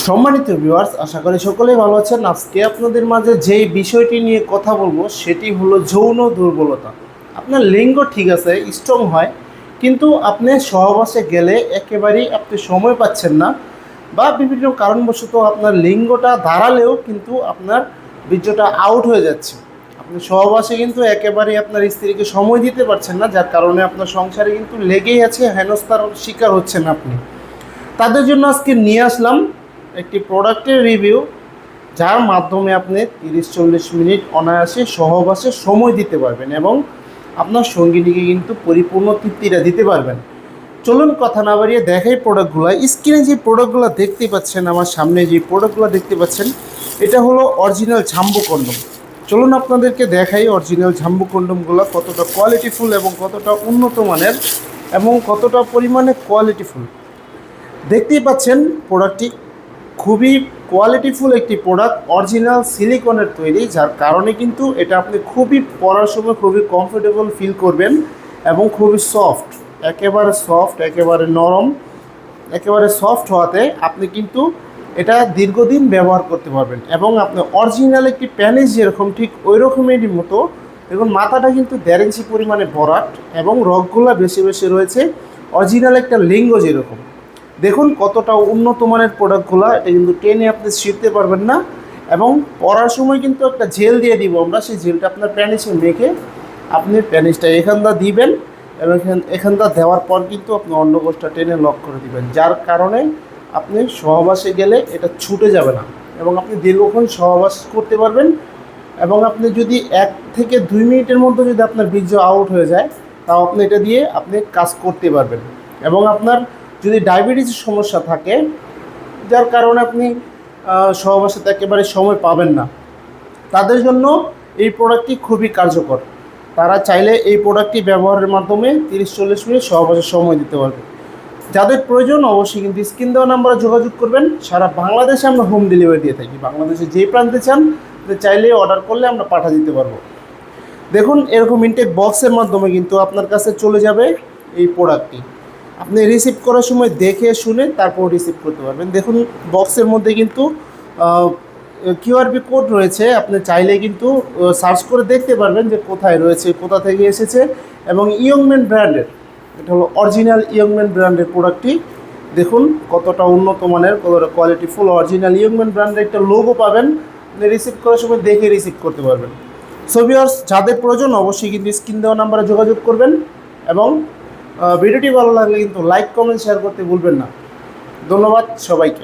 সম্মানিত ভিউয়ার্স, আশা করি সকলেই ভালো আছেন। আজকে আপনাদের মাঝে যেই বিষয়টি নিয়ে কথা বলবো সেটি হলো যৌন দুর্বলতা। আপনার লিঙ্গ ঠিক আছে, স্ট্রং হয়, কিন্তু আপনি সহবাসে গেলে একেবারেই আপনি সময় পাচ্ছেন না, বা বিভিন্ন কারণবশত আপনার লিঙ্গটা দাঁড়ালেও কিন্তু আপনার বীর্যটা আউট হয়ে যাচ্ছে। আপনি সহবাসে কিন্তু একেবারেই আপনার স্ত্রীকে সময় দিতে পারছেন না, যার কারণে আপনার সংসারে কিন্তু লেগেই আছে, হেনস্থার শিকার হচ্ছেন আপনি। তাদের জন্য আজকে নিয়ে আসলাম একটি প্রোডাক্টের রিভিউ, যার মাধ্যমে আপনি 30-40 মিনিট অনায়াসে সহবাসে সময় দিতে পারবেন এবং আপনার সঙ্গিনীকে কিন্তু পরিপূর্ণ তৃপ্তিটা দিতে পারবেন। চলুন কথা না বাড়িয়ে দেখাই প্রোডাক্টগুলো। স্ক্রিনে যে প্রোডাক্টগুলো দেখতে পাচ্ছেন, আমার সামনে যে প্রোডাক্টগুলো দেখতে পাচ্ছেন, এটা হলো অরিজিনাল ঝাম্বু কন্ডম। চলুন আপনাদেরকে দেখাই অরিজিনাল ঝাম্বু কন্ডমগুলো কতটা কোয়ালিটিফুল এবং কতটা উন্নত মানের এবং কতটা পরিমাণে কোয়ালিটিফুল। দেখতেই পাচ্ছেন প্রোডাক্টটি খুবই কোয়ালিটিফুল একটি প্রোডাক্ট, অরিজিনাল সিলিকনের তৈরি, যার কারণে কিন্তু এটা আপনি খুবই পরার সময় খুবই কমফোর্টেবল ফিল করবেন এবং খুবই সফট, একেবারে সফট, একেবারে নরম, একেবারে সফট হওয়াতে আপনি কিন্তু এটা দীর্ঘদিন ব্যবহার করতে পারবেন। এবং আপনি অরিজিনাল একটি প্যানিস যেরকম ঠিক ওই রকমেরই মতো, দেখুন মাথাটা কিন্তু 1.5 ইঞ্চি পরিমাণে ভরাট এবং রগগুলো বেশি বেশি রয়েছে, অরিজিনাল একটা লিঙ্গ যেরকম। দেখুন কতটা উন্নত মানের প্রোডাক্টগুলো, এটা কিন্তু টেনে আপনি ছিঁড়তে পারবেন না। এবং পরার সময় কিন্তু একটা জেল দিয়ে দিব আমরা, সেই জেলটা আপনার প্যানিসে মেখে আপনি প্যানিসটা এখানটা দিবেন এবং এখানটা দেওয়ার পর কিন্তু আপনি অন্ডকোষটা টেনে লক করে দিবেন, যার কারণে আপনি সহবাসে গেলে এটা ছুটে যাবে না এবং আপনি দীর্ঘক্ষণ সহবাস করতে পারবেন। এবং আপনি যদি 1 থেকে 2 মিনিটের মধ্যে যদি আপনার বীর্য আউট হয়ে যায়, তাও আপনি এটা দিয়ে আপনি কাজ করতে পারবেন। এবং আপনার যদি ডায়াবেটিসের সমস্যা থাকে, যার কারণে আপনি সহবাসে একেবারে সময় পাবেন না, তাদের জন্য এই প্রোডাক্টটি খুবই কার্যকর। তারা চাইলে এই প্রোডাক্টটি ব্যবহারের মাধ্যমে 30-40 মিনিট সহবাসে সময় দিতে পারবে। যাদের প্রয়োজন অবশ্যই কিন্তু স্ক্রিন দেওয়া নাম্বারে যোগাযোগ করবেন। সারা বাংলাদেশে আমরা হোম ডেলিভারি দিয়ে থাকি। বাংলাদেশে যেই প্রান্তে চান চাইলে অর্ডার করলে আমরা পাঠিয়ে দিতে পারবো। দেখুন এরকম ইনটেক বক্সের মাধ্যমে কিন্তু আপনার কাছে চলে যাবে এই প্রোডাক্টটি। আপনি রিসিভ করার সময় দেখে শুনে তারপর রিসিভ করতে পারবেন। দেখুন বক্সের মধ্যে কিন্তু কিউআরপি কোড রয়েছে, আপনি চাইলে কিন্তু সার্চ করে দেখতে পারবেন যে কোথায় রয়েছে, কোথা থেকে এসেছে। এবং ইয়ংম্যান ব্র্যান্ডের, এটা হলো অরিজিনাল ইয়ংম্যান ব্র্যান্ডের প্রোডাক্টটি। দেখুন কতটা উন্নত মানের, কতটা কোয়ালিটিফুল, অরিজিনাল ইয়ংম্যান ব্র্যান্ডের একটা লোগো পাবেন। আপনি রিসিভ করার সময় দেখে রিসিভ করতে পারবেন। সো ভিউয়ার্স, যাদের প্রয়োজন অবশ্যই কিন্তু স্ক্রিন দেওয়া নাম্বারে যোগাযোগ করবেন এবং ভিডিওটি ভালো লাগলে কিন্তু লাইক, কমেন্ট, শেয়ার করতে ভুলবেন না। ধন্যবাদ সবাইকে।